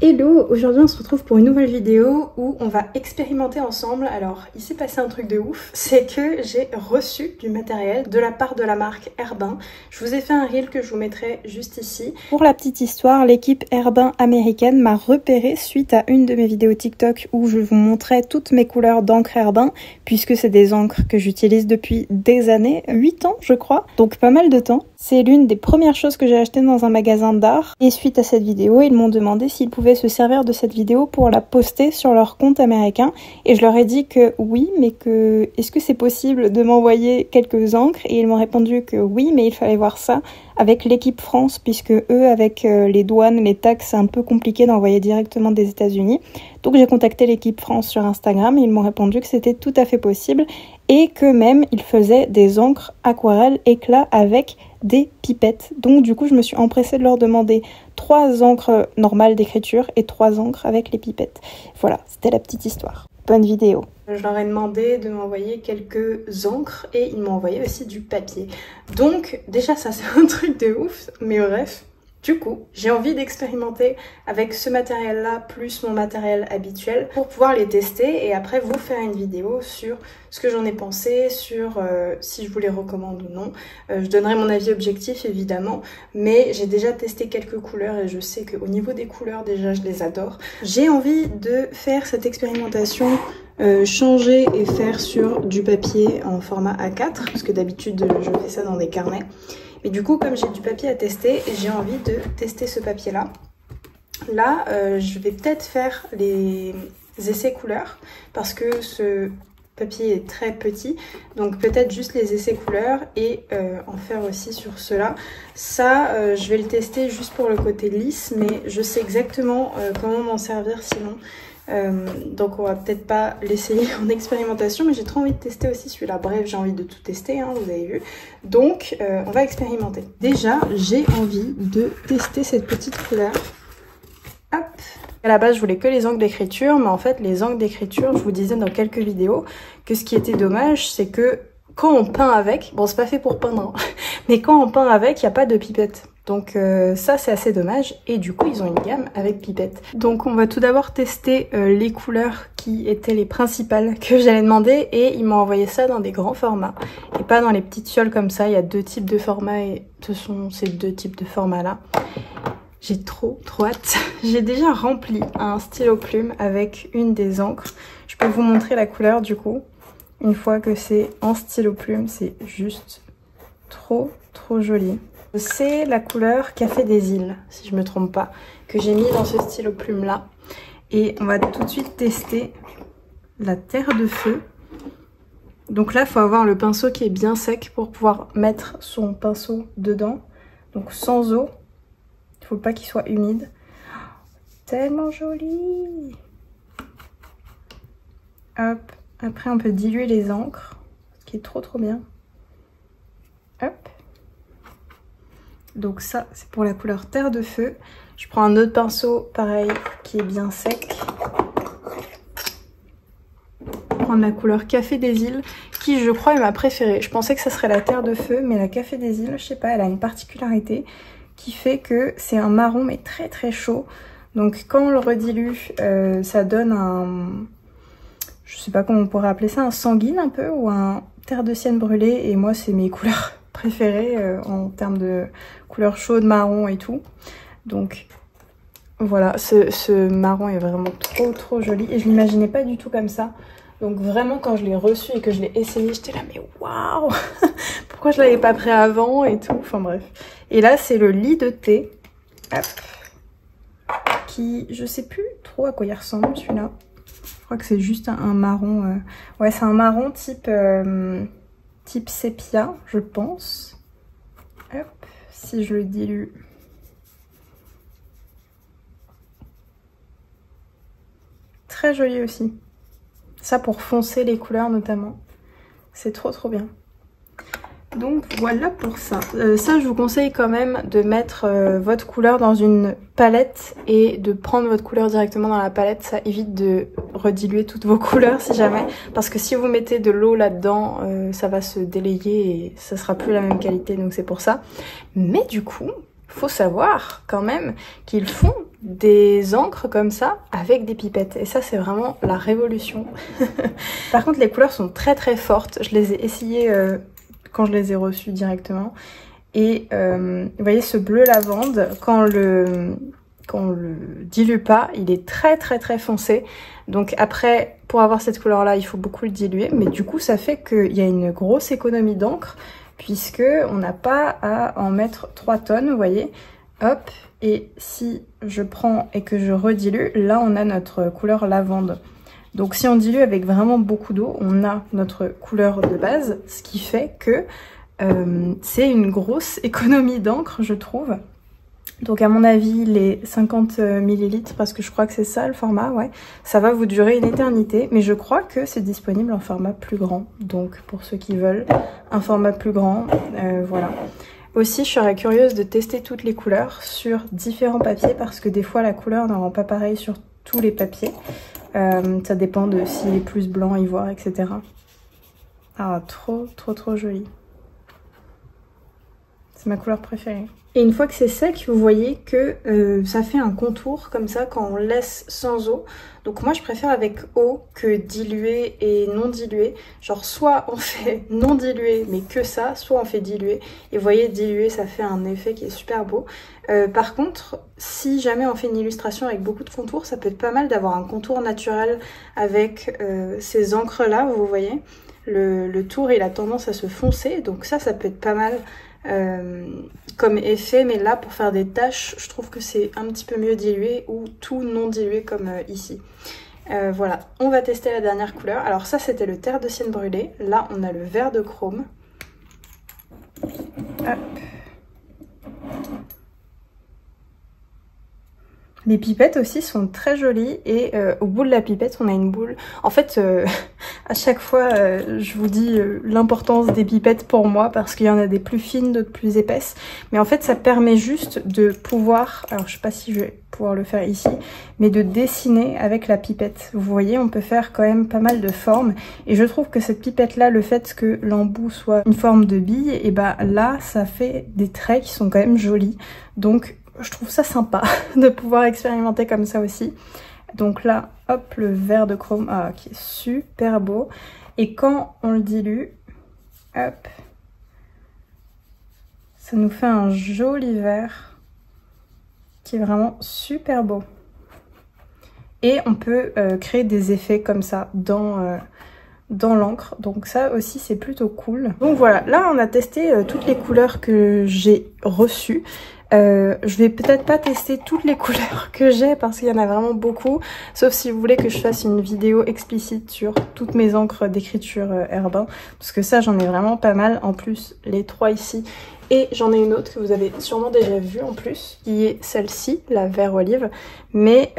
Hello, aujourd'hui on se retrouve pour une nouvelle vidéo où on va expérimenter ensemble. Alors il s'est passé un truc de ouf, c'est que j'ai reçu du matériel de la part de la marque Herbin. Je vous ai fait un reel que je vous mettrai juste ici. Pour la petite histoire, l'équipe Herbin américaine m'a repéré suite à une de mes vidéos TikTok où je vous montrais toutes mes couleurs d'encre Herbin, puisque c'est des encres que j'utilise depuis des années, 8 ans je crois, donc pas mal de temps. C'est l'une des premières choses que j'ai achetées dans un magasin d'art et suite à cette vidéo, ils m'ont demandé s'ils pouvaient se servir de cette vidéo pour la poster sur leur compte américain et je leur ai dit que oui, mais que est-ce que c'est possible de m'envoyer quelques encres, et ils m'ont répondu que oui, mais il fallait voir ça avec l'équipe France, puisque eux, avec les douanes, les taxes, c'est un peu compliqué d'envoyer directement des États-Unis. Donc j'ai contacté l'équipe France sur Instagram et ils m'ont répondu que c'était tout à fait possible et que même ils faisaient des encres aquarelles éclat avec des pipettes. Donc du coup je me suis empressée de leur demander 3 encres normales d'écriture et 3 encres avec les pipettes. Voilà, c'était la petite histoire. Bonne vidéo. Je leur ai demandé de m'envoyer quelques encres et ils m'ont envoyé aussi du papier. Donc déjà ça c'est un truc de ouf, mais bref. Du coup, j'ai envie d'expérimenter avec ce matériel-là plus mon matériel habituel pour pouvoir les tester et après vous faire une vidéo sur ce que j'en ai pensé, sur si je vous les recommande ou non. Je donnerai mon avis objectif évidemment, mais j'ai déjà testé quelques couleurs et je sais qu'au niveau des couleurs déjà je les adore. J'ai envie de faire cette expérimentation, changer et faire sur du papier en format A4 parce que d'habitude je fais ça dans des carnets. Mais du coup, comme j'ai du papier à tester, j'ai envie de tester ce papier-là. Là, je vais peut-être faire les essais couleurs parce que ce papier est très petit. Donc peut-être juste les essais couleurs et en faire aussi sur ceux-là. Ça, je vais le tester juste pour le côté lisse, mais je sais exactement comment m'en servir sinon. Donc on va peut-être pas l'essayer en expérimentation, mais j'ai trop envie de tester aussi celui-là. Bref, j'ai envie de tout tester, hein, vous avez vu. Donc on va expérimenter. Déjà, j'ai envie de tester cette petite couleur. Hop. À la base, je voulais que les encres d'écriture, mais en fait, les encres d'écriture, je vous disais dans quelques vidéos que ce qui était dommage, c'est que quand on peint avec, bon c'est pas fait pour peindre, hein, mais quand on peint avec, il n'y a pas de pipette. Donc ça c'est assez dommage et du coup ils ont une gamme avec pipette. Donc on va tout d'abord tester les couleurs qui étaient les principales que j'allais demander et ils m'ont envoyé ça dans des grands formats et pas dans les petites fioles comme ça. Il y a 2 types de formats et ce sont ces 2 types de formats là. J'ai trop hâte. J'ai déjà rempli un stylo plume avec une des encres. Je peux vous montrer la couleur du coup. Une fois que c'est en stylo plume, c'est juste trop joli. C'est la couleur Café des îles, si je me trompe pas, que j'ai mis dans ce stylo plume là. Et on va tout de suite tester la terre de feu. Donc là, il faut avoir le pinceau qui est bien sec pour pouvoir mettre son pinceau dedans. Donc sans eau, il ne faut pas qu'il soit humide. Tellement joli! Hop, après on peut diluer les encres, ce qui est trop bien. Hop. Donc ça, c'est pour la couleur terre de feu. Je prends un autre pinceau, pareil, qui est bien sec. Je vais prendre la couleur Café des îles, qui je crois est ma préférée. Je pensais que ça serait la terre de feu, mais la Café des îles, je sais pas, elle a une particularité qui fait que c'est un marron, mais très chaud. Donc quand on le redilue, ça donne un... Je sais pas comment on pourrait appeler ça, un sanguine un peu, ou un terre de sienne brûlée. Et moi, c'est mes couleurs préférées en termes de couleur chaude, marron et tout. Donc voilà, ce marron est vraiment trop joli et je l'imaginais pas du tout comme ça. Donc vraiment quand je l'ai reçu et que je l'ai essayé, j'étais là mais waouh, pourquoi je l'avais pas pris avant et tout, enfin bref. Et là c'est le lit de thé, hop, qui je sais plus trop à quoi il ressemble celui-là. Je crois que c'est juste un marron, ouais c'est un marron type sépia je pense. Hop, si je le dilue. Très joli aussi. Ça pour foncer les couleurs notamment. C'est trop bien. Donc voilà pour ça. Ça je vous conseille quand même de mettre votre couleur dans une palette et de prendre votre couleur directement dans la palette. Ça évite de rediluer toutes vos couleurs si jamais. Parce que si vous mettez de l'eau là-dedans, ça va se délayer et ça sera plus la même qualité. Donc c'est pour ça. Mais du coup, faut savoir quand même qu'ils font des encres comme ça avec des pipettes. Et ça, c'est vraiment la révolution. Par contre, les couleurs sont très très fortes. Je les ai essayées quand je les ai reçues directement. Et vous voyez ce bleu lavande, quand on le dilue pas, il est très très très foncé. Donc après, pour avoir cette couleur là, il faut beaucoup le diluer, mais du coup ça fait qu'il y a une grosse économie d'encre, puisque on n'a pas à en mettre 3 tonnes, vous voyez. Hop, et si je prends et que je redilue, là on a notre couleur lavande. Donc si on dilue avec vraiment beaucoup d'eau, on a notre couleur de base, ce qui fait que c'est une grosse économie d'encre, je trouve. Donc à mon avis, les 50 ml, parce que je crois que c'est ça le format, ouais, ça va vous durer une éternité. Mais je crois que c'est disponible en format plus grand. Donc pour ceux qui veulent un format plus grand, voilà. Aussi, je serais curieuse de tester toutes les couleurs sur différents papiers, parce que des fois la couleur ne rend pas pareil sur tous les papiers. Ça dépend de s'il est plus blanc, ivoire, etc. Ah, trop trop trop joli. C'est ma couleur préférée. Et une fois que c'est sec, vous voyez que ça fait un contour comme ça quand on laisse sans eau. Donc moi je préfère avec eau que dilué et non dilué. Genre soit on fait non dilué mais que ça, soit on fait dilué. Et vous voyez, dilué ça fait un effet qui est super beau. Par contre, si jamais on fait une illustration avec beaucoup de contours, ça peut être pas mal d'avoir un contour naturel avec ces encres là, vous voyez. Le tour il a tendance à se foncer, donc ça peut être pas mal. Comme effet, mais là pour faire des taches je trouve que c'est un petit peu mieux dilué ou tout non dilué comme ici. Voilà, on va tester la dernière couleur. Alors ça c'était le terre de sienne brûlé, là on a le vert de chrome. Hop. Les pipettes aussi sont très jolies et au bout de la pipette on a une boule. En fait à chaque fois je vous dis l'importance des pipettes pour moi, parce qu'il y en a des plus fines, d'autres plus épaisses. Mais en fait ça permet juste de pouvoir, alors je sais pas si je vais pouvoir le faire ici, mais de dessiner avec la pipette. Vous voyez, on peut faire quand même pas mal de formes. Et je trouve que cette pipette là, le fait que l'embout soit une forme de bille, et bah là ça fait des traits qui sont quand même jolis. Donc je trouve ça sympa de pouvoir expérimenter comme ça aussi. Donc là, hop, le vert de chrome, qui est super beau. Et quand on le dilue, hop, ça nous fait un joli vert qui est vraiment super beau. Et on peut créer des effets comme ça dans l'encre. Donc ça aussi c'est plutôt cool. Donc voilà, là on a testé toutes les couleurs que j'ai reçues. Je vais peut-être pas tester toutes les couleurs que j'ai parce qu'il y en a vraiment beaucoup, sauf si vous voulez que je fasse une vidéo explicite sur toutes mes encres d'écriture Herbin, parce que ça j'en ai vraiment pas mal. En plus les 3 ici, et j'en ai une autre que vous avez sûrement déjà vue en plus, qui est celle-ci, la vert olive, mais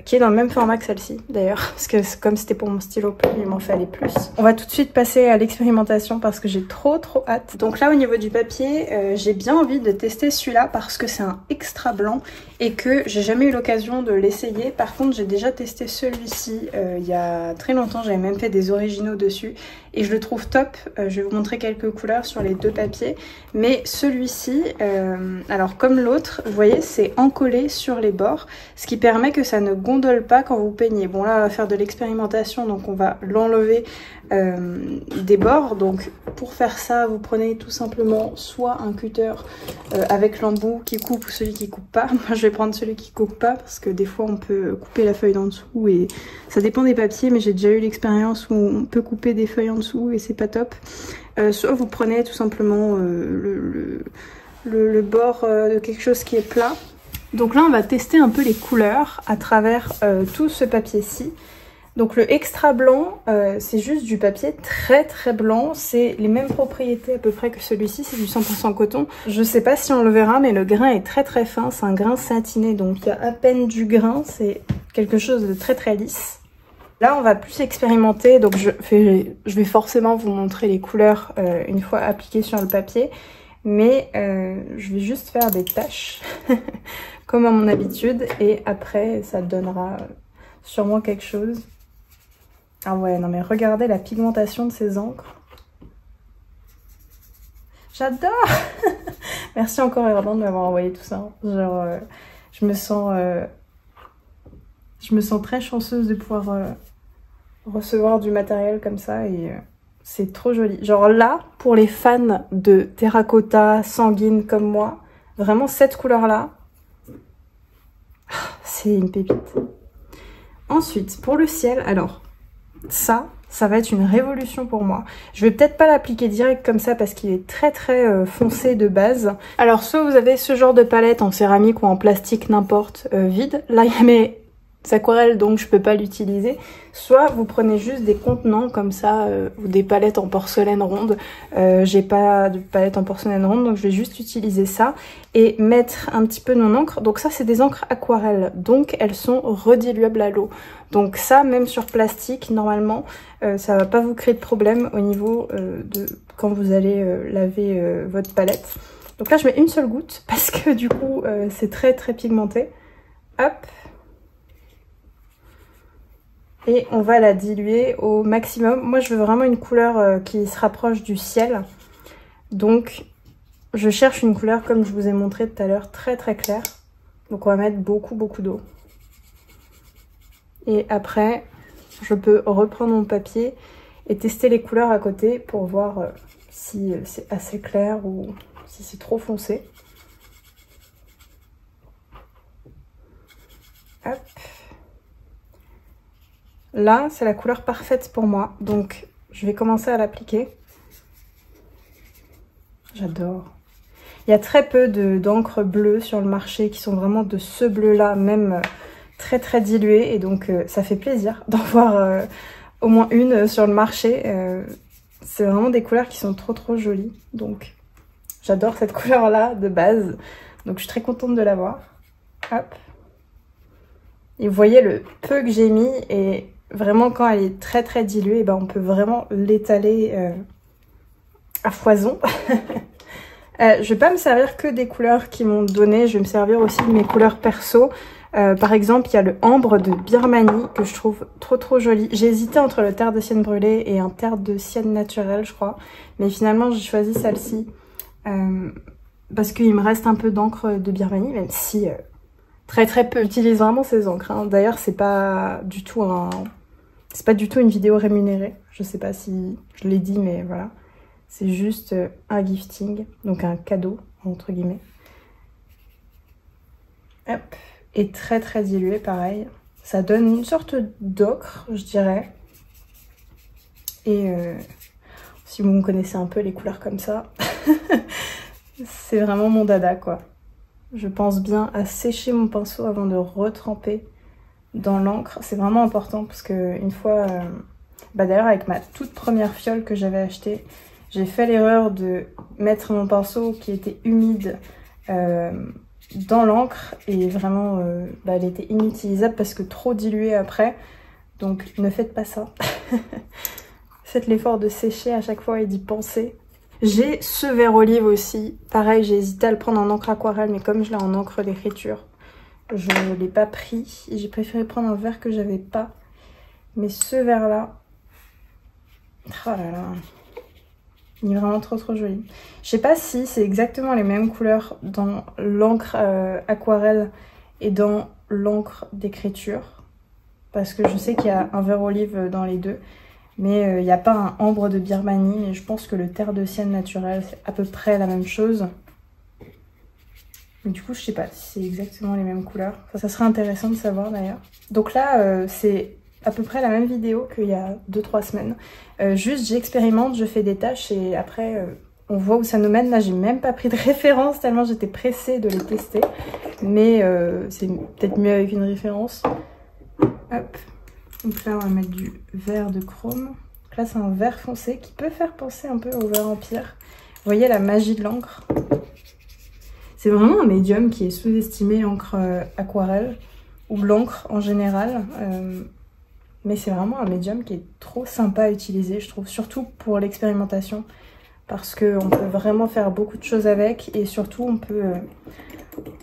qui est dans le même format que celle-ci d'ailleurs, parce que comme c'était pour mon stylo, il m'en fallait plus. On va tout de suite passer à l'expérimentation parce que j'ai trop hâte. Donc là au niveau du papier, j'ai bien envie de tester celui-là parce que c'est un extra blanc et que j'ai jamais eu l'occasion de l'essayer. Par contre j'ai déjà testé celui-ci il y a très longtemps, j'avais même fait des originaux dessus et je le trouve top. Je vais vous montrer quelques couleurs sur les 2 papiers, mais celui-ci, alors comme l'autre, vous voyez, c'est encollé sur les bords, ce qui permet que ça ne gondole pas quand vous peignez. Bon là on va faire de l'expérimentation, donc on va l'enlever des bords. Donc pour faire ça, vous prenez tout simplement soit un cutter avec l'embout qui coupe ou celui qui coupe pas. Moi je vais prendre celui qui coupe pas parce que des fois on peut couper la feuille d'en dessous et ça dépend des papiers, mais j'ai déjà eu l'expérience où on peut couper des feuilles en dessous et c'est pas top. Soit vous prenez tout simplement le bord de quelque chose qui est plat. Donc là on va tester un peu les couleurs à travers tout ce papier-ci. Donc le extra blanc, c'est juste du papier très blanc, c'est les mêmes propriétés à peu près que celui-ci, c'est du 100% coton. Je sais pas si on le verra, mais le grain est très fin, c'est un grain satiné, donc il y a à peine du grain, c'est quelque chose de très lisse. Là on va plus expérimenter, donc je vais forcément vous montrer les couleurs une fois appliquées sur le papier, mais je vais juste faire des taches, comme à mon habitude, et après ça donnera sûrement quelque chose. Ah ouais, non mais regardez la pigmentation de ces encres. J'adore. Merci encore Herbin de m'avoir envoyé tout ça. Genre, je me sens Je me sens très chanceuse de pouvoir recevoir du matériel comme ça et c'est trop joli. Genre là, pour les fans de terracotta, sanguine comme moi, vraiment cette couleur-là, c'est une pépite. Ensuite, pour le ciel, alors ça va être une révolution pour moi. Je vais peut-être pas l'appliquer direct comme ça parce qu'il est très foncé de base. Alors soit vous avez ce genre de palette en céramique ou en plastique, n'importe, vide. Là il y a mes aquarelles donc je peux pas l'utiliser. Soit vous prenez juste des contenants comme ça ou des palettes en porcelaine ronde. J'ai pas de palette en porcelaine ronde donc je vais juste utiliser ça et mettre un petit peu de mon encre. Donc ça c'est des encres aquarelles donc elles sont rediluables à l'eau. Donc ça même sur plastique normalement ça va pas vous créer de problème au niveau de quand vous allez laver votre palette. Donc là je mets une seule goutte parce que du coup c'est très pigmenté. Hop. Et on va la diluer au maximum. Moi, je veux vraiment une couleur qui se rapproche du ciel. Donc, je cherche une couleur, comme je vous ai montré tout à l'heure, très claire. Donc, on va mettre beaucoup d'eau. Et après, je peux reprendre mon papier et tester les couleurs à côté pour voir si c'est assez clair ou si c'est trop foncé. Hop. Là, c'est la couleur parfaite pour moi, donc je vais commencer à l'appliquer. J'adore. Il y a très peu d'encre bleue sur le marché qui sont vraiment de ce bleu-là, même très dilué, et donc ça fait plaisir d'en voir au moins une sur le marché. C'est vraiment des couleurs qui sont trop jolies, donc j'adore cette couleur-là de base, donc je suis très contente de l'avoir. Hop. Et vous voyez le peu que j'ai mis et vraiment quand elle est très diluée, ben on peut vraiment l'étaler à foison. Je vais pas me servir que des couleurs qui m'ont donné, je vais me servir aussi de mes couleurs perso. Par exemple, il y a le ambre de Birmanie que je trouve trop joli. J'ai hésité entre le terre de sienne brûlée et un terre de sienne naturel, je crois. Mais finalement, j'ai choisi celle-ci parce qu'il me reste un peu d'encre de Birmanie, même si très peu. J'utilise vraiment ces encres. Hein. D'ailleurs, c'est pas du tout une vidéo rémunérée. Je sais pas si je l'ai dit, mais voilà. C'est juste un gifting, donc un cadeau, entre guillemets. Hop. Et très dilué, pareil. Ça donne une sorte d'ocre, je dirais. Et si vous me connaissez un peu les couleurs comme ça, c'est vraiment mon dada, quoi. Je pense bien à sécher mon pinceau avant de retremper dans l'encre. C'est vraiment important parce que une fois... d'ailleurs, avec ma toute première fiole que j'avais achetée, j'ai fait l'erreur de mettre mon pinceau qui était humide dans l'encre et vraiment elle était inutilisable parce que trop diluée après. Donc ne faites pas ça. Faites l'effort de sécher à chaque fois et d'y penser. J'ai ce vert olive aussi. Pareil, j'ai hésité à le prendre en encre aquarelle, mais comme je l'ai en encre d'écriture, je ne l'ai pas pris. J'ai préféré prendre un vert que j'avais pas. Mais ce vert là, oh là là, il est vraiment trop joli. Je sais pas si c'est exactement les mêmes couleurs dans l'encre aquarelle et dans l'encre d'écriture. Parce que je sais qu'il y a un vert olive dans les deux. Mais il n'y a pas un ambre de Birmanie. Mais je pense que le terre de sienne naturel, c'est à peu près la même chose. Mais du coup, je sais pas si c'est exactement les mêmes couleurs. Enfin, ça serait intéressant de savoir d'ailleurs. Donc là, c'est à peu près la même vidéo qu'il y a 2-3 semaines. Juste, j'expérimente, je fais des tâches et après, on voit où ça nous mène. Là, j'ai même pas pris de référence tellement j'étais pressée de les tester. Mais c'est peut-être mieux avec une référence. Hop. Donc là, on va mettre du vert de chrome. Donc là, c'est un vert foncé qui peut faire penser un peu au vert empire. Vous voyez la magie de l'encre. C'est vraiment un médium qui est sous-estimé, l'encre aquarelle ou l'encre en général. Mais c'est vraiment un médium qui est trop sympa à utiliser, je trouve, surtout pour l'expérimentation. Parce qu'on peut vraiment faire beaucoup de choses avec et surtout on peut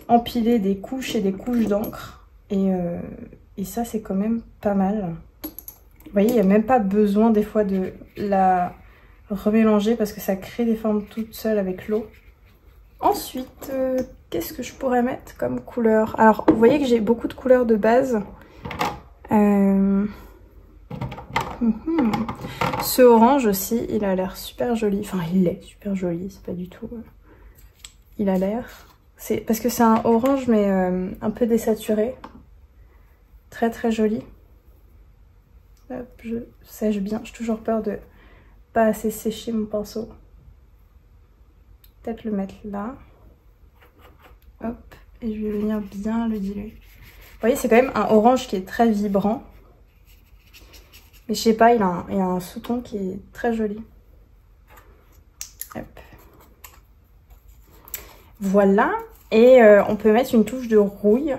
empiler des couches et des couches d'encre. Et ça, c'est quand même pas mal. Vous voyez, il n'y a même pas besoin des fois de la remélanger parce que ça crée des formes toutes seules avec l'eau. Ensuite, qu'est-ce que je pourrais mettre comme couleur? Alors, vous voyez que j'ai beaucoup de couleurs de base. Ce orange aussi, il a l'air super joli. Enfin, il est super joli, c'est pas du tout... Il a l'air... C'est parce que c'est un orange, mais un peu désaturé. Très très joli. Hop, je sèche bien. J'ai toujours peur de pas assez sécher mon pinceau. Peut-être le mettre là. Hop, et je vais venir bien le diluer. Vous voyez, c'est quand même un orange qui est très vibrant. Mais je sais pas, il a un sous-ton qui est très joli. Hop. Voilà. Et on peut mettre une touche de rouille.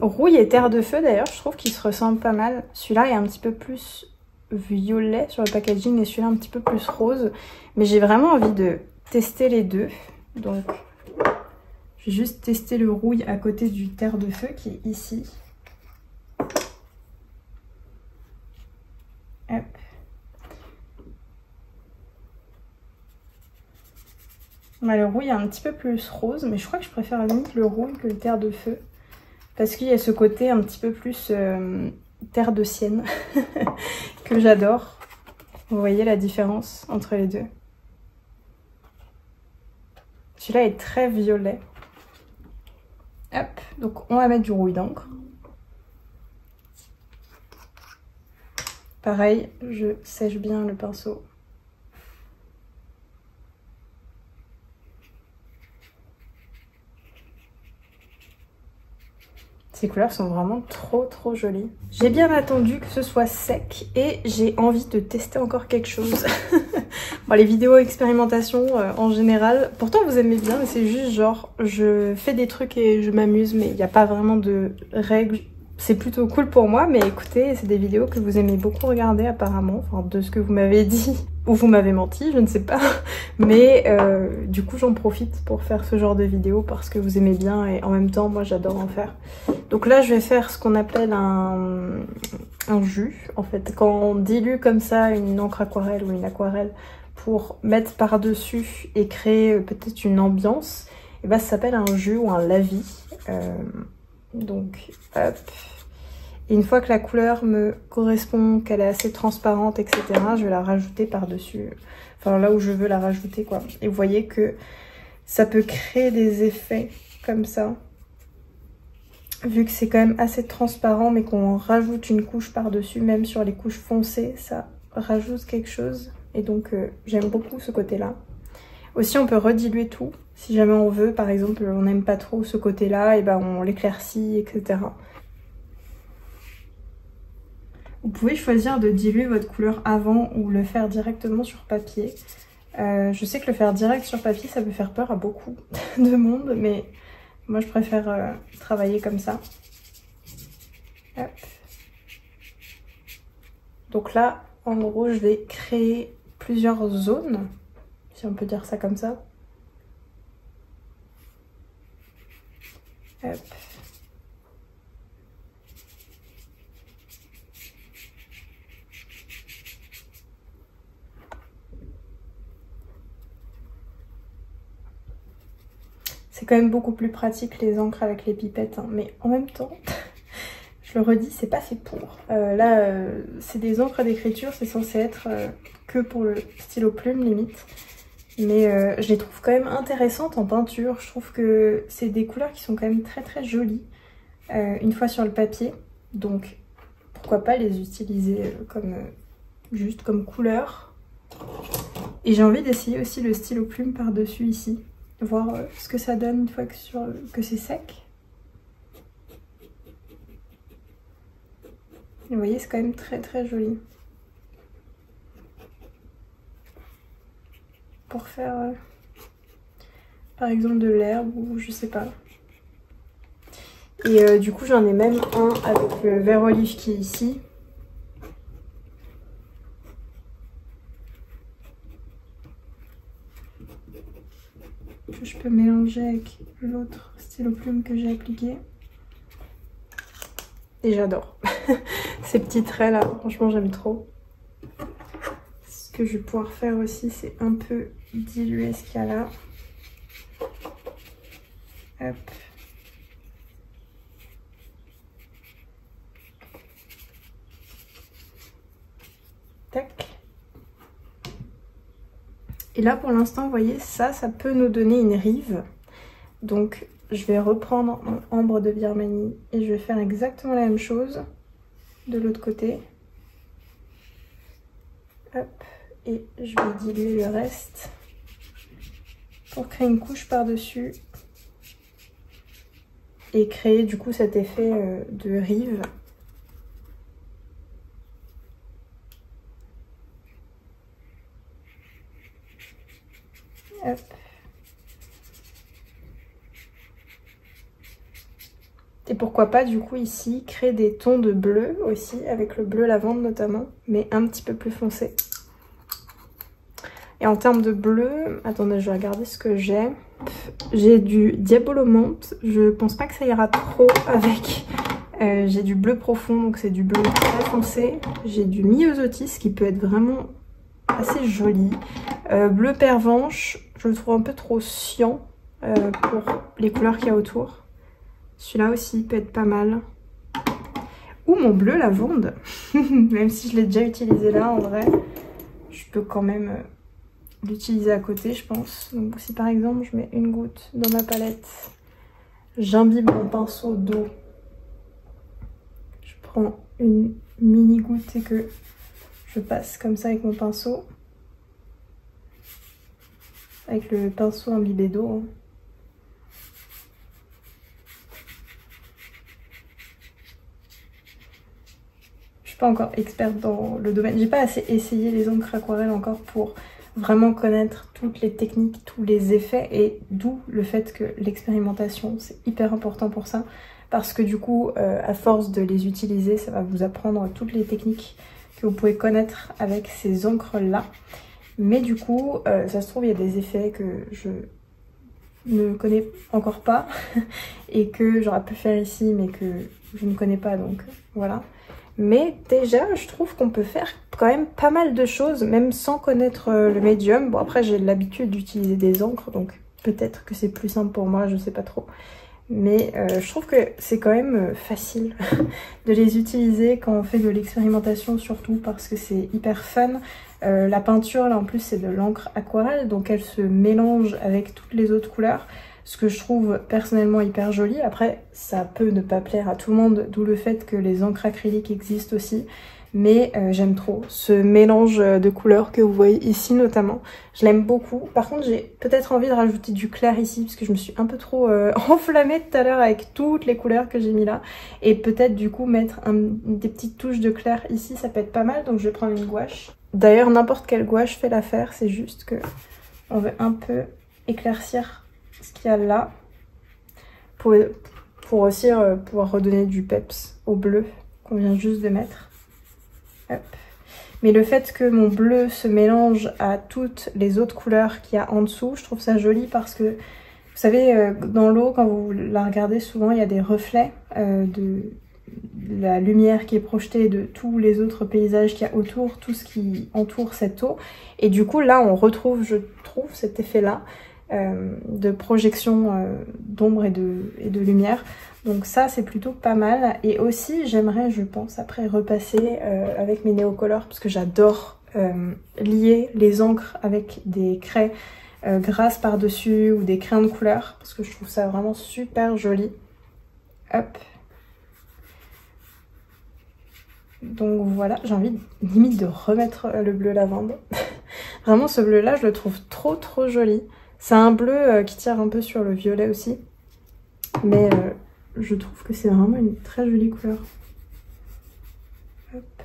Rouille et terre de feu d'ailleurs, je trouve qu'ils se ressemblent pas mal. Celui-là est un petit peu plus violet sur le packaging et celui-là un petit peu plus rose. Mais j'ai vraiment envie de tester les deux. Donc je vais juste tester le rouille à côté du terre de feu qui est ici. Hop. Bah, le rouille est un petit peu plus rose, mais je crois que je préfère limite le rouille que le terre de feu. Parce qu'il y a ce côté un petit peu plus terre de sienne que j'adore. Vous voyez la différence entre les deux. Celui-là est très violet. Hop, donc on va mettre du rouille d'encre. Pareil, je sèche bien le pinceau. Ces couleurs sont vraiment trop jolies. J'ai bien attendu que ce soit sec et j'ai envie de tester encore quelque chose. Bon, les vidéos expérimentation en général, pourtant vous aimez bien, mais c'est juste genre je fais des trucs et je m'amuse, mais il n'y a pas vraiment de règles. C'est plutôt cool pour moi, mais écoutez, c'est des vidéos que vous aimez beaucoup regarder apparemment, enfin de ce que vous m'avez dit, ou vous m'avez menti, je ne sais pas. Mais du coup j'en profite pour faire ce genre de vidéos parce que vous aimez bien et en même temps moi j'adore en faire. Donc là je vais faire ce qu'on appelle un jus, en fait. Quand on dilue comme ça une encre aquarelle ou une aquarelle pour mettre par-dessus et créer peut-être une ambiance, et ben ça s'appelle un jus ou un lavis. Donc hop. Et une fois que la couleur me correspond, qu'elle est assez transparente, etc., je vais la rajouter par-dessus, enfin là où je veux la rajouter quoi. Et vous voyez que ça peut créer des effets comme ça. Vu que c'est quand même assez transparent, mais qu'on rajoute une couche par-dessus, même sur les couches foncées, ça rajoute quelque chose. Et donc j'aime beaucoup ce côté-là. Aussi on peut rediluer tout, si jamais on veut, par exemple on n'aime pas trop ce côté-là, et ben on l'éclaircit, etc. Vous pouvez choisir de diluer votre couleur avant ou le faire directement sur papier. Je sais que le faire direct sur papier, ça peut faire peur à beaucoup de monde, mais moi je préfère travailler comme ça. Hop. Donc là, en gros, je vais créer plusieurs zones, si on peut dire ça comme ça. Hop. C'est quand même beaucoup plus pratique les encres avec les pipettes, hein. Mais en même temps, je le redis, c'est pas fait pour. Là, c'est des encres d'écriture, c'est censé être que pour le stylo plume limite. Mais je les trouve quand même intéressantes en peinture. Je trouve que c'est des couleurs qui sont quand même très jolies une fois sur le papier. Donc pourquoi pas les utiliser comme juste comme couleur. Et j'ai envie d'essayer aussi le stylo plume par-dessus ici. Voir ce que ça donne une fois que c'est sec. Et vous voyez, c'est quand même très joli. Pour faire par exemple de l'herbe ou je sais pas. Et du coup j'en ai même un avec le vert olive qui est ici. Que je peux mélanger avec l'autre stylo plume que j'ai appliqué. Et j'adore. Ces petits traits là, franchement j'aime trop. Ce que je vais pouvoir faire aussi, c'est un peu diluer ce qu'il y a là. Hop. Et là pour l'instant vous voyez ça peut nous donner une rive. Donc je vais reprendre mon ambre de Birmanie et je vais faire exactement la même chose de l'autre côté. Hop, et je vais diluer le reste pour créer une couche par-dessus et créer du coup cet effet de rive. Hop. Et pourquoi pas du coup ici créer des tons de bleu aussi, avec le bleu lavande notamment, mais un petit peu plus foncé. Et en termes de bleu, attendez, je vais regarder ce que j'ai. J'ai du Diabolomante, je pense pas que ça ira trop avec. J'ai du bleu profond, donc c'est du bleu très foncé. J'ai du Myosotis qui peut être vraiment assez joli. Bleu pervenche, je le trouve un peu trop cyan pour les couleurs qu'il y a autour. Celui-là aussi peut être pas mal. Ou mon bleu lavande. Même si je l'ai déjà utilisé là, en vrai, je peux quand même l'utiliser à côté, je pense. Donc si par exemple je mets une goutte dans ma palette, j'imbibe mon pinceau d'eau, je prends une mini goutte et que je passe comme ça avec mon pinceau, avec le pinceau imbibé d'eau. Je suis pas encore experte dans le domaine, j'ai pas assez essayé les encres aquarelles encore pour vraiment connaître toutes les techniques, tous les effets, et d'où le fait que l'expérimentation c'est hyper important pour ça, parce que du coup à force de les utiliser ça va vous apprendre toutes les techniques que vous pouvez connaître avec ces encres là. Mais du coup ça se trouve il y a des effets que je ne connais encore pas et que j'aurais pu faire ici mais que je ne connais pas, donc voilà. Mais déjà, je trouve qu'on peut faire quand même pas mal de choses, même sans connaître le médium. Bon, après, j'ai l'habitude d'utiliser des encres, donc peut-être que c'est plus simple pour moi, je sais pas trop. Mais je trouve que c'est quand même facile de les utiliser quand on fait de l'expérimentation, surtout parce que c'est hyper fun. La peinture, là, en plus, c'est de l'encre aquarelle, donc elle se mélange avec toutes les autres couleurs. Ce que je trouve personnellement hyper joli. Après, ça peut ne pas plaire à tout le monde, d'où le fait que les encres acryliques existent aussi. Mais j'aime trop ce mélange de couleurs que vous voyez ici notamment. Je l'aime beaucoup. Par contre, j'ai peut-être envie de rajouter du clair ici, parce que je me suis un peu trop enflammée tout à l'heure avec toutes les couleurs que j'ai mis là. Et peut-être du coup mettre des petites touches de clair ici, ça peut être pas mal. Donc je vais prendre une gouache. D'ailleurs, n'importe quelle gouache fait l'affaire. C'est juste que on veut un peu éclaircir ce qu'il y a là pour aussi pouvoir redonner du peps au bleu qu'on vient juste de mettre. Hop. Mais le fait que mon bleu se mélange à toutes les autres couleurs qu'il y a en dessous, je trouve ça joli parce que, vous savez, dans l'eau, quand vous la regardez, souvent il y a des reflets de la lumière qui est projetée de tous les autres paysages qu'il y a autour, tout ce qui entoure cette eau. Et du coup, là, on retrouve, je trouve, cet effet-là de projection d'ombre et de lumière. Donc ça c'est plutôt pas mal. Et aussi j'aimerais, je pense, après repasser avec mes néocolores, parce que j'adore lier les encres avec des craies grasses par dessus ou des crayons de couleur, parce que je trouve ça vraiment super joli. Hop. Donc voilà, j'ai envie limite de remettre le bleu lavande. Vraiment ce bleu là je le trouve trop joli. C'est un bleu qui tire un peu sur le violet aussi. Mais je trouve que c'est vraiment une très jolie couleur. Hop.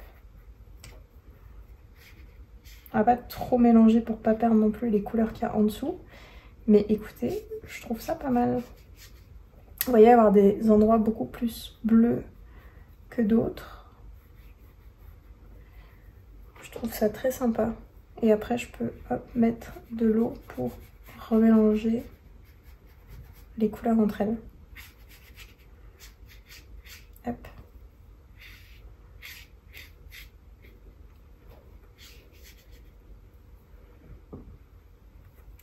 On va pas trop mélanger pour pas perdre non plus les couleurs qu'il y a en dessous. Mais écoutez, je trouve ça pas mal. Vous voyez, avoir des endroits beaucoup plus bleus que d'autres. Je trouve ça très sympa. Et après, je peux mettre de l'eau pour remélanger les couleurs entre elles. Hop.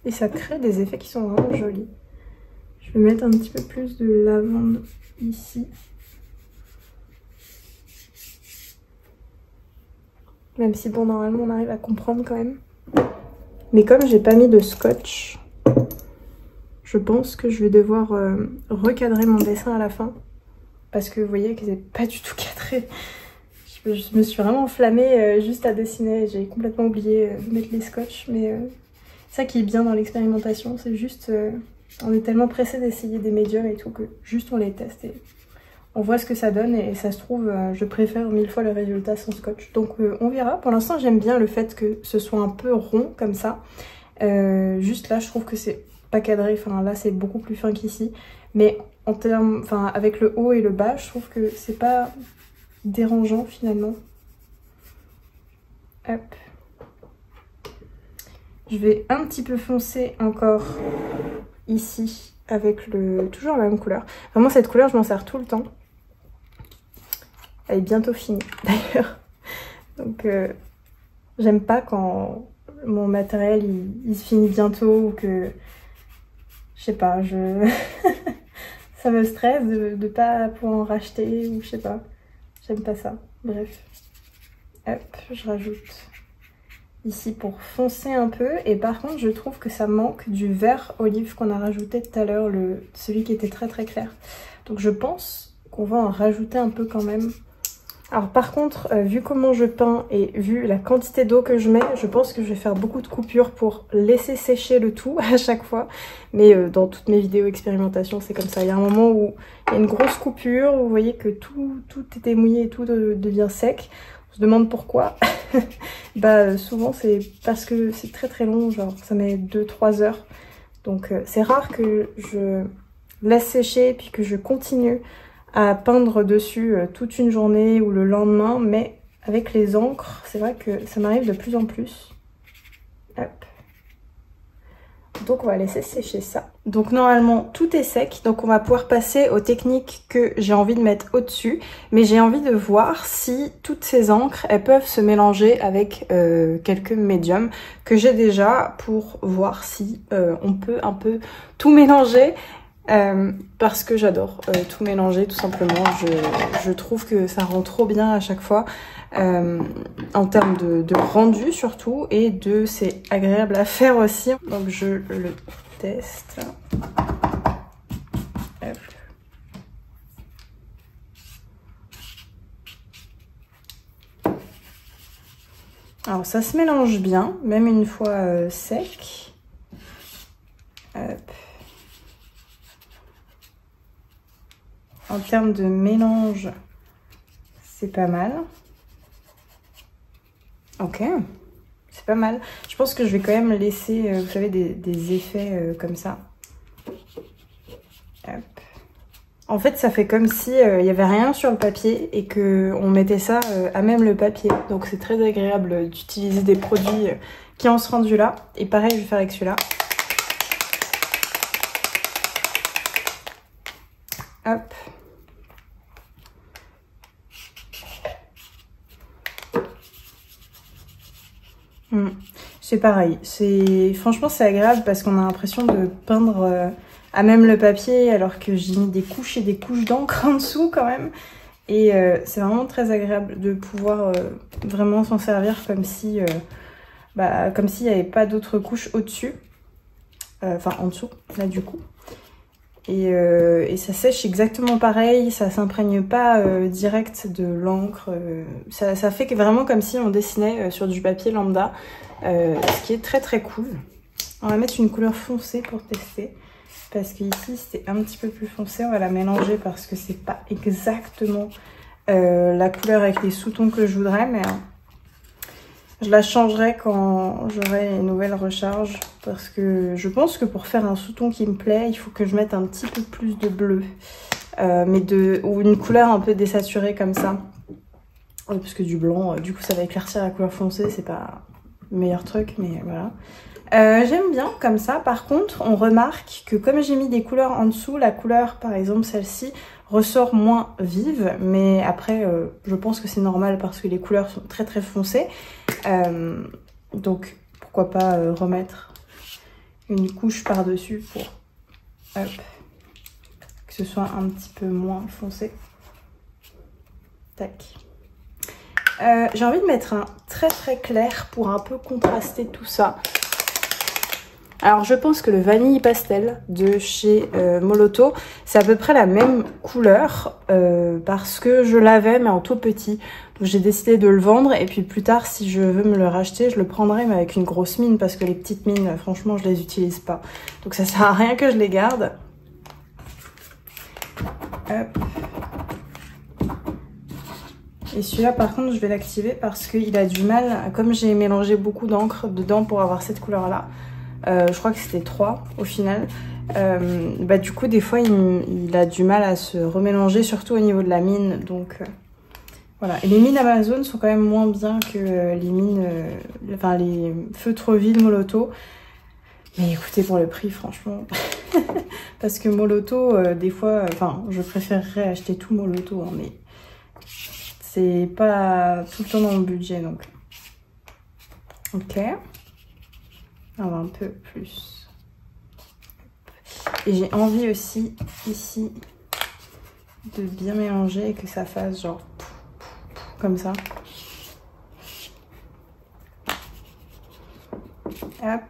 Et ça crée des effets qui sont vraiment jolis. Je vais mettre un petit peu plus de lavande ici. Même si bon, normalement on arrive à comprendre quand même. Mais comme j'ai pas mis de scotch, je pense que je vais devoir recadrer mon dessin à la fin. Parce que vous voyez que c'est pas du tout cadré. Je me suis vraiment enflammée juste à dessiner. J'ai complètement oublié de mettre les scotch. Mais ça qui est bien dans l'expérimentation, c'est juste... on est tellement pressé d'essayer des médiums et tout que juste on les teste et on voit ce que ça donne. Et ça se trouve, je préfère 1000 fois le résultat sans scotch. Donc on verra. Pour l'instant, j'aime bien le fait que ce soit un peu rond comme ça. Juste là, je trouve que c'est pas cadré. Enfin là, c'est beaucoup plus fin qu'ici. Mais en termes, enfin avec le haut et le bas, je trouve que c'est pas dérangeant finalement. Hop. Je vais un petit peu foncer encore ici avec toujours la même couleur. Vraiment cette couleur, je m'en sers tout le temps. Elle est bientôt finie d'ailleurs. Donc j'aime pas quand mon matériel il se finit bientôt ou que je sais pas, ça me stresse de pas pouvoir en racheter ou je sais pas. J'aime pas ça. Bref. Hop, je rajoute ici pour foncer un peu. Et par contre, je trouve que ça manque du vert olive qu'on a rajouté tout à l'heure, celui qui était très très clair. Donc je pense qu'on va en rajouter un peu quand même. Alors par contre, vu comment je peins et vu la quantité d'eau que je mets, je pense que je vais faire beaucoup de coupures pour laisser sécher le tout à chaque fois. Mais dans toutes mes vidéos expérimentation, c'est comme ça. Il y a un moment où il y a une grosse coupure, où vous voyez que tout était mouillé et tout devient sec. On se demande pourquoi. Bah souvent c'est parce que c'est très très long, genre ça met 2-3 heures. Donc c'est rare que je laisse sécher et puis que je continue à peindre dessus toute une journée ou le lendemain, mais avec les encres, c'est vrai que ça m'arrive de plus en plus. Hop. Donc on va laisser sécher ça. Donc normalement tout est sec, donc on va pouvoir passer aux techniques que j'ai envie de mettre au-dessus. Mais j'ai envie de voir si toutes ces encres, elles peuvent se mélanger avec quelques médiums que j'ai déjà pour voir si on peut un peu tout mélanger. Parce que j'adore tout mélanger tout simplement. Je trouve que ça rend trop bien à chaque fois. En termes de rendu surtout, et c'est agréable à faire aussi. Donc je le teste. Hop. Alors ça se mélange bien, même une fois sec. Hop. En termes de mélange, c'est pas mal. Ok, c'est pas mal. Je pense que je vais quand même laisser, vous savez, des effets comme ça. Hop. En fait, ça fait comme si il n'y avait rien sur le papier et qu'on mettait ça à même le papier. Donc c'est très agréable d'utiliser des produits qui ont ce rendu là. Et pareil, je vais faire avec celui-là. Hop. C'est pareil, franchement c'est agréable parce qu'on a l'impression de peindre à même le papier alors que j'ai mis des couches et des couches d'encre en dessous quand même. Et c'est vraiment très agréable de pouvoir vraiment s'en servir comme si comme s'il n'y avait pas d'autres couches au-dessus. Enfin en dessous, là du coup. Et ça sèche exactement pareil, ça s'imprègne pas direct de l'encre. Ça fait vraiment comme si on dessinait sur du papier lambda, ce qui est très très cool. On va mettre une couleur foncée pour tester, parce qu'ici c'est un petit peu plus foncé. On va la mélanger parce que c'est pas exactement la couleur avec les sous-tons que je voudrais, mais je la changerai quand j'aurai une nouvelle recharge, parce que je pense que pour faire un sous-ton qui me plaît, il faut que je mette un petit peu plus de bleu, ou une couleur un peu désaturée comme ça. Parce que du blanc, du coup ça va éclaircir la couleur foncée, c'est pas le meilleur truc, mais voilà. J'aime bien comme ça. Par contre, on remarque que comme j'ai mis des couleurs en dessous, la couleur, par exemple celle-ci, ressort moins vive. Mais après, je pense que c'est normal parce que les couleurs sont très très foncées. Donc, pourquoi pas remettre une couche par-dessus pour hop, que ce soit un petit peu moins foncé. Tac. J'ai envie de mettre un très très clair pour un peu contraster tout ça. Alors je pense que le vanille pastel de chez Moloto, c'est à peu près la même couleur parce que je l'avais mais en tout petit. Donc j'ai décidé de le vendre et puis plus tard si je veux me le racheter, je le prendrai mais avec une grosse mine parce que les petites mines, franchement je les utilise pas. Donc ça sert à rien que je les garde. Hop. Et celui-là par contre je vais l'activer parce qu'il a du mal, comme j'ai mélangé beaucoup d'encre dedans pour avoir cette couleur là. Je crois que c'était 3 au final. Bah, du coup, des fois, il a du mal à se remélanger, surtout au niveau de la mine. Donc, voilà. Et les mines Amazon sont quand même moins bien que les mines, enfin, les feutres vides Moloto. Mais écoutez, pour le prix, franchement. Parce que Moloto, des fois, enfin, je préférerais acheter tout Moloto, hein, mais c'est pas tout le temps dans mon budget, donc. Ok. On va un peu plus. Et j'ai envie aussi, ici, de bien mélanger et que ça fasse genre comme ça. Hop.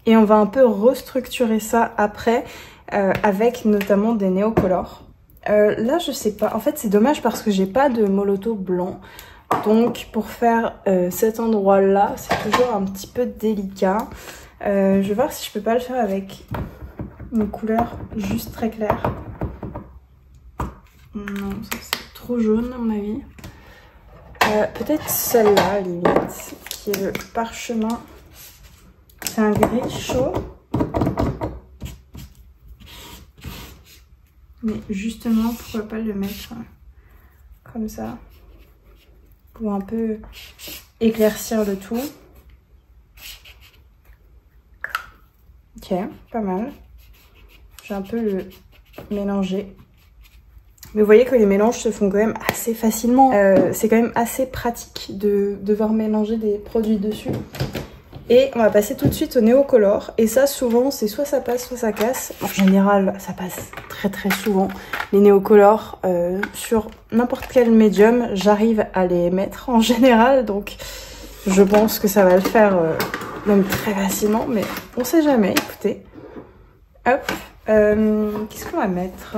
Et on va un peu restructurer ça après avec notamment des néocolores. Là, je sais pas. En fait, c'est dommage parce que j'ai pas de Moloto blanc. Donc pour faire cet endroit là, c'est toujours un petit peu délicat. Je vais voir si je peux pas le faire avec une couleur juste très claire. Non, ça c'est trop jaune à mon avis. Peut-être celle-là à la limite, qui est le parchemin. C'est un gris chaud. Mais justement, pourquoi pas le mettre comme ça. Pour un peu éclaircir le tout. Ok, pas mal. Je vais un peu le mélanger. Mais vous voyez que les mélanges se font quand même assez facilement. C'est quand même assez pratique de devoir mélanger des produits dessus. Et on va passer tout de suite au néocolore. Et ça, souvent, c'est soit ça passe, soit ça casse. En général, ça passe très souvent. Les néocolores, sur n'importe quel médium, j'arrive à les mettre en général. Donc, je pense que ça va le faire même très facilement. Mais on sait jamais, écoutez. Hop. Qu'est-ce qu'on va mettre?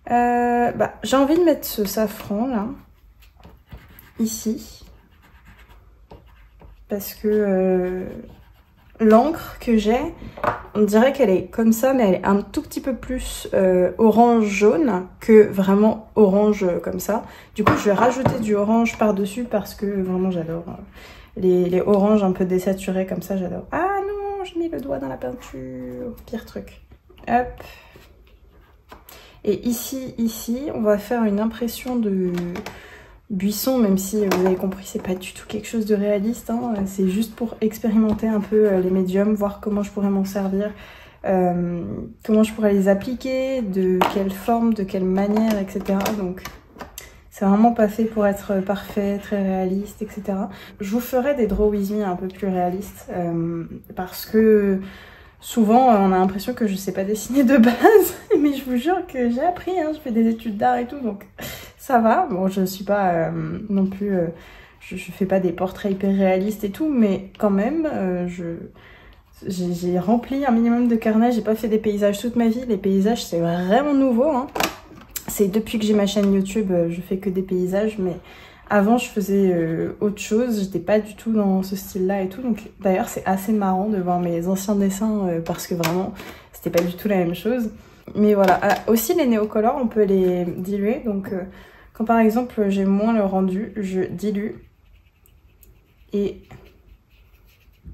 Bah, j'ai envie de mettre ce safran, là. Ici. Parce que l'encre que j'ai, on dirait qu'elle est comme ça, mais elle est un tout petit peu plus orange-jaune que vraiment orange comme ça. Du coup, je vais rajouter du orange par-dessus parce que vraiment j'adore les oranges un peu désaturés comme ça, j'adore. Ah non, j'ai mis le doigt dans la peinture, pire truc. Hop. Et ici, on va faire une impression de buisson, même si vous avez compris, c'est pas du tout quelque chose de réaliste, hein. C'est juste pour expérimenter un peu les médiums, voir comment je pourrais m'en servir, comment je pourrais les appliquer, de quelle forme, de quelle manière, etc. Donc c'est vraiment pas fait pour être parfait, très réaliste, etc. Je vous ferai des Draw With Me un peu plus réalistes, parce que souvent on a l'impression que je sais pas dessiner de base, mais je vous jure que j'ai appris, hein, je fais des études d'art et tout, donc ça va. Bon, je suis pas non plus, je fais pas des portraits hyper réalistes et tout, mais quand même, j'ai rempli un minimum de carnet. J'ai pas fait des paysages toute ma vie. Les paysages, c'est vraiment nouveau, hein. C'est depuis que j'ai ma chaîne YouTube, je fais que des paysages, mais avant, je faisais autre chose. J'étais pas du tout dans ce style-là et tout. Donc, d'ailleurs, c'est assez marrant de voir mes anciens dessins parce que vraiment, c'était pas du tout la même chose. Mais voilà. Aussi, les néocolores, on peut les diluer. Donc, quand par exemple, j'ai moins le rendu, je dilue. Et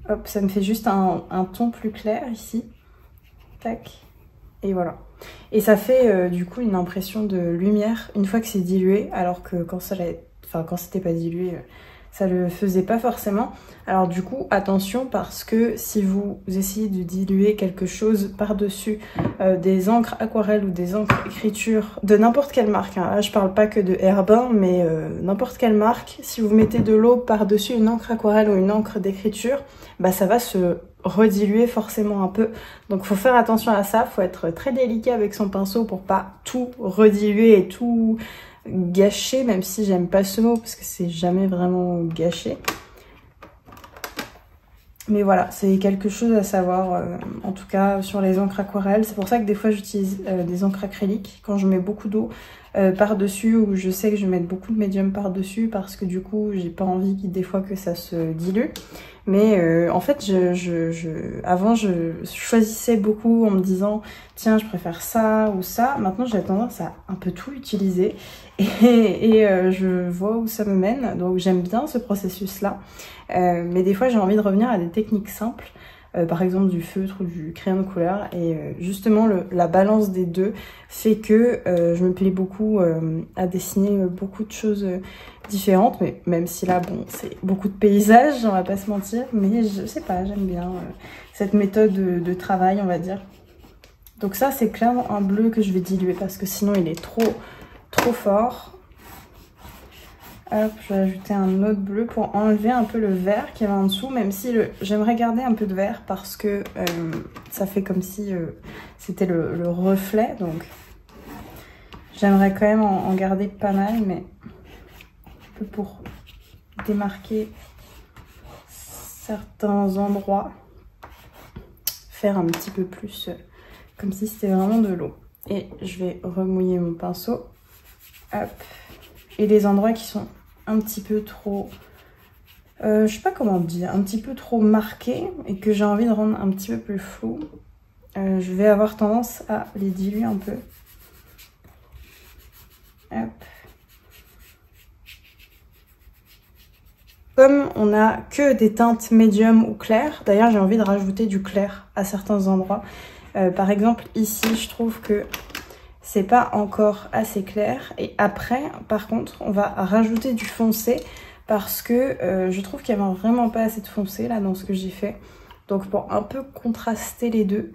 hop, ça me fait juste un ton plus clair ici. Tac. Et voilà. Et ça fait du coup une impression de lumière une fois que c'est dilué, alors que quand c'était pas dilué, ça le faisait pas forcément. Alors du coup, attention, parce que si vous essayez de diluer quelque chose par-dessus des encres aquarelles ou des encres écriture de n'importe quelle marque, hein, là je parle pas que de Herbin, mais n'importe quelle marque, si vous mettez de l'eau par-dessus une encre aquarelle ou une encre d'écriture, bah ça va se rediluer forcément un peu. Donc faut faire attention à ça, faut être très délicat avec son pinceau pour pas tout rediluer et tout gâcher, même si j'aime pas ce mot parce que c'est jamais vraiment gâché. Mais voilà, c'est quelque chose à savoir, en tout cas sur les encres aquarelles. C'est pour ça que des fois j'utilise des encres acryliques quand je mets beaucoup d'eau par-dessus, ou je sais que je vais mettre beaucoup de médium par-dessus, parce que du coup j'ai pas envie des fois que ça se dilue. Mais en fait, avant je choisissais beaucoup en me disant tiens, je préfère ça ou ça. Maintenant j'ai tendance à un peu tout utiliser et je vois où ça me mène. Donc j'aime bien ce processus-là. Mais des fois j'ai envie de revenir à des techniques simples, par exemple du feutre ou du crayon de couleur, et justement la balance des deux fait que je me plais beaucoup à dessiner beaucoup de choses différentes, mais même si là bon c'est beaucoup de paysages, on va pas se mentir, mais je sais pas, j'aime bien cette méthode de travail, on va dire. Donc ça c'est clairement un bleu que je vais diluer parce que sinon il est trop fort. Hop, je vais ajouter un autre bleu pour enlever un peu le vert qu'il y avait en dessous, même si j'aimerais garder un peu de vert parce que ça fait comme si c'était le reflet, donc j'aimerais quand même en garder pas mal, mais un peu pour démarquer certains endroits, faire un petit peu plus comme si c'était vraiment de l'eau. Et je vais remouiller mon pinceau, hop, et les endroits qui sont un petit peu trop, je sais pas comment dire, un petit peu trop marqués et que j'ai envie de rendre un petit peu plus flou, je vais avoir tendance à les diluer un peu. Hop. Comme on n'a que des teintes médium ou claires, d'ailleurs j'ai envie de rajouter du clair à certains endroits. Par exemple ici je trouve que c'est pas encore assez clair, et après par contre on va rajouter du foncé parce que je trouve qu'il y avait vraiment pas assez de foncé là dans ce que j'ai fait. Donc pour un peu contraster les deux,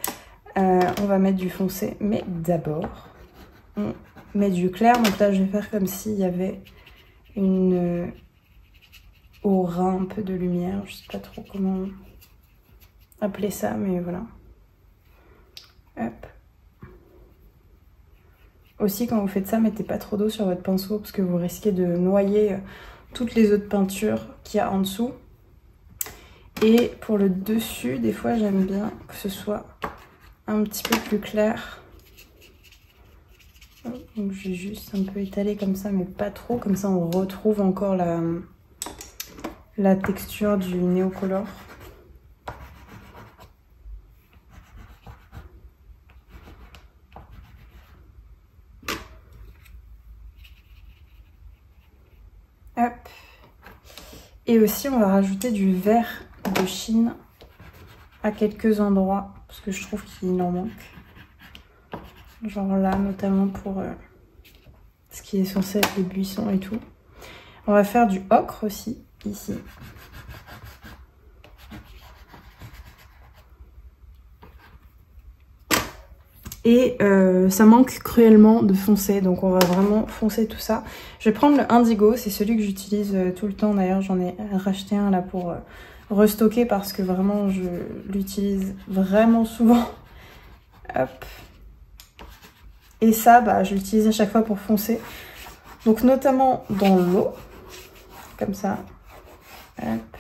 on va mettre du foncé, mais d'abord on met du clair. Donc là je vais faire comme s'il y avait une aura, un peu de lumière, je sais pas trop comment appeler ça, mais voilà. Hop. Aussi, quand vous faites ça, mettez pas trop d'eau sur votre pinceau parce que vous risquez de noyer toutes les autres peintures qu'il y a en dessous. Et pour le dessus, des fois, j'aime bien que ce soit un petit peu plus clair. Donc, je vais juste un peu étaler comme ça, mais pas trop. Comme ça, on retrouve encore la texture du Neocolor. Hop. Et aussi on va rajouter du vert de Chine à quelques endroits parce que je trouve qu'il en manque. Genre là notamment pour ce qui est censé être les buissons et tout. On va faire du ocre aussi ici. Et ça manque cruellement de foncé, donc on va vraiment foncer tout ça. Je vais prendre le indigo, c'est celui que j'utilise tout le temps. D'ailleurs j'en ai racheté un là pour restocker parce que vraiment je l'utilise vraiment souvent. Hop. Et ça, bah, je l'utilise à chaque fois pour foncer. Donc notamment dans l'eau, comme ça. Hop.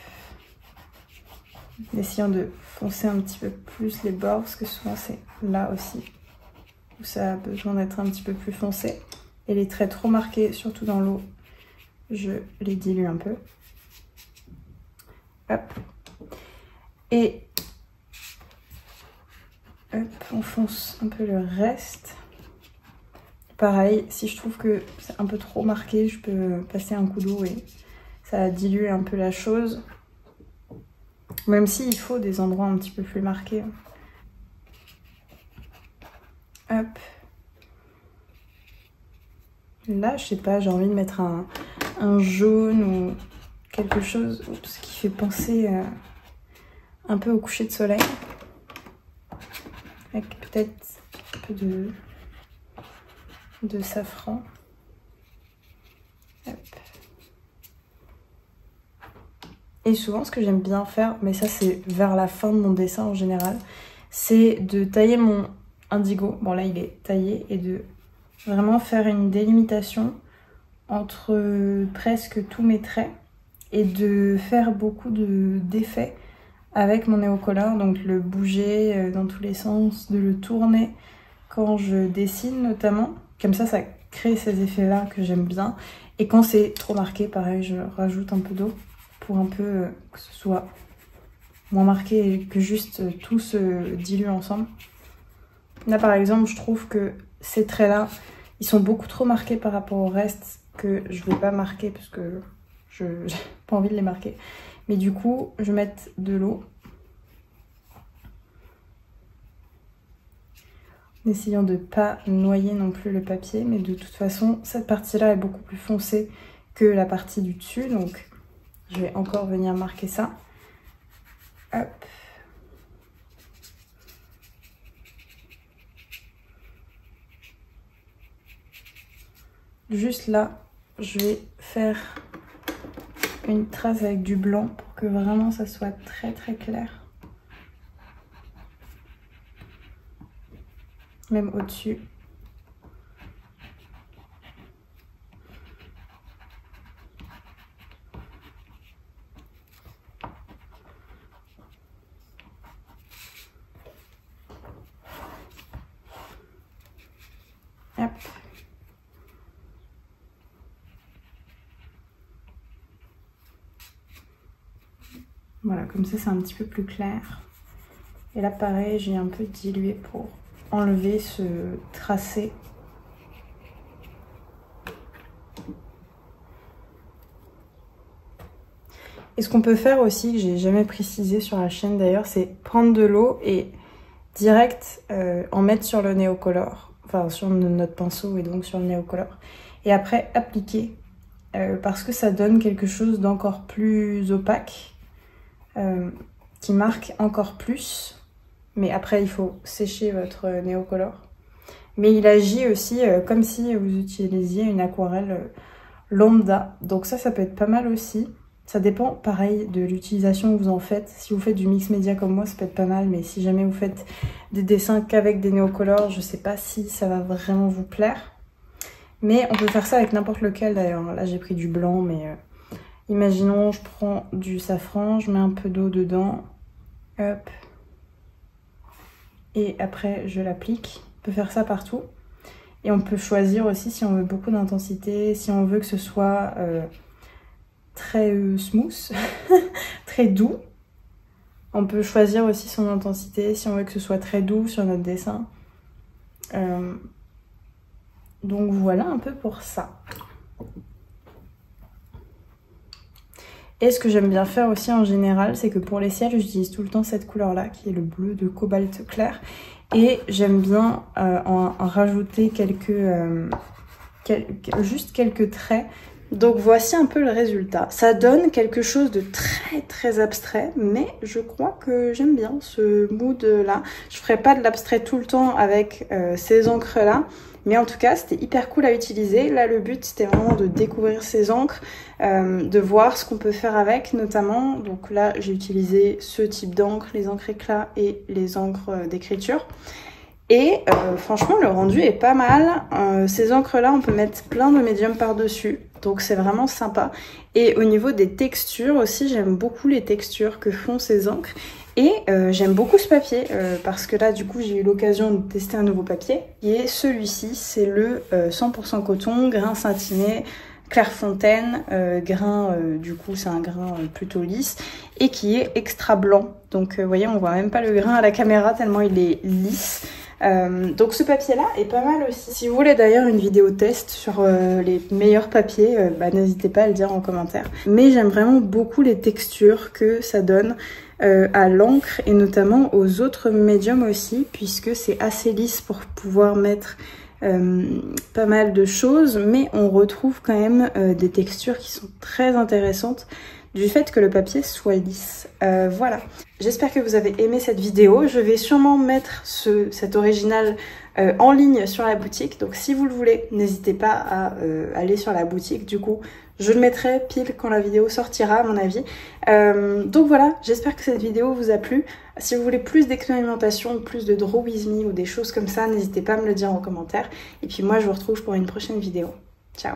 Essayant de foncer un petit peu plus les bords parce que souvent c'est là aussi où ça a besoin d'être un petit peu plus foncé. Et les traits trop marqués, surtout dans l'eau, je les dilue un peu. Hop. Et hop, on fonce un peu le reste. Pareil, si je trouve que c'est un peu trop marqué, je peux passer un coup d'eau et ça dilue un peu la chose. Même s'il faut des endroits un petit peu plus marqués. Hop. Là, je sais pas, j'ai envie de mettre un jaune ou quelque chose qui fait penser un peu au coucher de soleil. Avec peut-être un peu de safran. Hop. Et souvent, ce que j'aime bien faire, mais ça c'est vers la fin de mon dessin en général, c'est de tailler mon indigo. Bon là, il est taillé, et de vraiment faire une délimitation entre presque tous mes traits et de faire beaucoup d'effets avec mon néocolor, donc le bouger dans tous les sens, de le tourner quand je dessine notamment. Comme ça crée ces effets-là que j'aime bien. Et quand c'est trop marqué, pareil, je rajoute un peu d'eau pour un peu que ce soit moins marqué et que juste tout se dilue ensemble. Là par exemple, je trouve que ces traits-là, ils sont beaucoup trop marqués par rapport au reste que je ne vais pas marquer parce que je n'ai pas envie de les marquer. Mais du coup, je vais mettre de l'eau. En essayant de ne pas noyer non plus le papier, mais de toute façon, cette partie-là est beaucoup plus foncée que la partie du dessus, donc je vais encore venir marquer ça. Hop. Juste là, je vais faire une trace avec du blanc pour que vraiment ça soit très très clair. Même au-dessus. Hop. Voilà, comme ça c'est un petit peu plus clair. Et là pareil, j'ai un peu dilué pour enlever ce tracé. Et ce qu'on peut faire aussi, que j'ai jamais précisé sur la chaîne d'ailleurs, c'est prendre de l'eau et direct en mettre sur le néocolor, enfin sur notre pinceau et donc sur le néocolor. Et après appliquer, parce que ça donne quelque chose d'encore plus opaque, qui marque encore plus. Mais après, il faut sécher votre néocolor. Mais il agit aussi comme si vous utilisiez une aquarelle lambda. Donc ça peut être pas mal aussi. Ça dépend, pareil, de l'utilisation que vous en faites. Si vous faites du mix média comme moi, ça peut être pas mal. Mais si jamais vous faites des dessins qu'avec des néocolors, je sais pas si ça va vraiment vous plaire. Mais on peut faire ça avec n'importe lequel d'ailleurs. Là, j'ai pris du blanc, mais imaginons, je prends du safran, je mets un peu d'eau dedans. Hop. Et après je l'applique. On peut faire ça partout. Et on peut choisir aussi si on veut beaucoup d'intensité, si on veut que ce soit très smooth, très doux. On peut choisir aussi son intensité, si on veut que ce soit très doux sur notre dessin. Donc voilà un peu pour ça. Et ce que j'aime bien faire aussi en général, c'est que pour les ciels, j'utilise tout le temps cette couleur-là, qui est le bleu de cobalt clair. Et j'aime bien en rajouter juste quelques traits. Donc voici un peu le résultat. Ça donne quelque chose de très très abstrait, mais je crois que j'aime bien ce mood-là. Je ferai pas de l'abstrait tout le temps avec ces encres-là. Mais en tout cas, c'était hyper cool à utiliser. Là, le but, c'était vraiment de découvrir ces encres, de voir ce qu'on peut faire avec, notamment. Donc là, j'ai utilisé ce type d'encre, les encres éclat et les encres d'écriture. Et franchement, le rendu est pas mal. Ces encres-là, on peut mettre plein de médiums par-dessus. Donc c'est vraiment sympa. Et au niveau des textures aussi, j'aime beaucoup les textures que font ces encres. Et j'aime beaucoup ce papier parce que là du coup j'ai eu l'occasion de tester un nouveau papier. Et celui-ci c'est le 100% coton, grain satiné, Clairefontaine, grain du coup c'est un grain plutôt lisse et qui est extra blanc. Donc vous voyez on voit même pas le grain à la caméra tellement il est lisse. Donc ce papier là est pas mal aussi. Si vous voulez d'ailleurs une vidéo test sur les meilleurs papiers, n'hésitez pas à le dire en commentaire. Mais j'aime vraiment beaucoup les textures que ça donne à l'encre et notamment aux autres médiums aussi, puisque c'est assez lisse pour pouvoir mettre pas mal de choses, mais on retrouve quand même des textures qui sont très intéressantes du fait que le papier soit lisse. Voilà, j'espère que vous avez aimé cette vidéo. Je vais sûrement mettre cet original en ligne sur la boutique, donc si vous le voulez, n'hésitez pas à aller sur la boutique. Du coup, je le mettrai pile quand la vidéo sortira à mon avis. Donc voilà, j'espère que cette vidéo vous a plu. Si vous voulez plus d'expérimentation, plus de Draw With Me ou des choses comme ça, n'hésitez pas à me le dire en commentaire. Et puis moi, je vous retrouve pour une prochaine vidéo. Ciao!